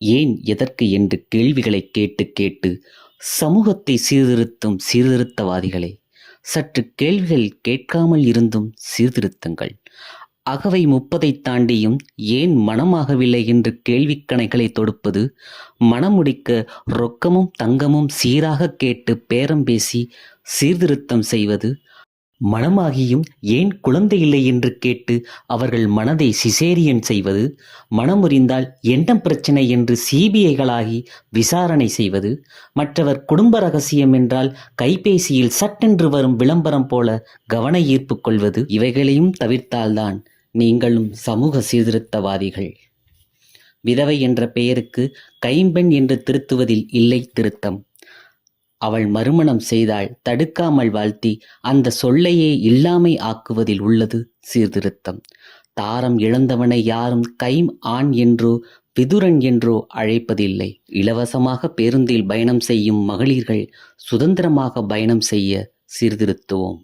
ஏன் எதற்கு என்று கேள்விகளை கேட்டு கேட்டு சமூகத்தை சீர்திருத்தும் சீர்திருத்தவாதிகளே, சற்று கேள்விகள் கேட்காமல் இருந்தும் சீர்திருத்துங்கள். அகவை 30 தாண்டியும் ஏன் மனமாகவில்லை என்று கேள்விக்கணைகளை தொடுப்பது, மனமுடிக்க ரொக்கமும் தங்கமும் சீராக கேட்டு பேரம் பேசி சீர்திருத்தம் செய்வது, மனமாகியும் ஏன் குழந்தை இல்லை என்று கேட்டு அவர்கள் மனதை சிசேரியன் செய்வது, மனமுறிந்தால் என்ன பிரச்சனை என்று சிபிஐகளாகி விசாரணை செய்வது, மற்றவர் குடும்ப ரகசியம் என்றால் கைபேசியில் சட்டென்று வரும் விளம்பரம் போல கவன ஈர்ப்பு கொள்வது, இவைகளையும் தவிர்த்தால்தான் நீங்களும் சமூக சீர்திருத்தவாதிகள். விதவை என்ற பெயருக்கு கைம்பெண் என்று திருத்துவதில் இல்லை திருத்தம். அவள் மறுமணம் செய்தால் தடுக்காமல் வாழ்த்தி அந்த சொல்லையே இல்லாமை ஆக்குவதில் உள்ளது சீர்திருத்தம். தாரம் இழந்தவனை யாரும் கைம் ஆண் என்றோ விதுரன் என்றோ அழைப்பதில்லை. இலவசமாக பேருந்தில் பயணம் செய்யும் மகளிர்கள் சுதந்திரமாக பயணம் செய்ய சீர்திருத்துவோம்.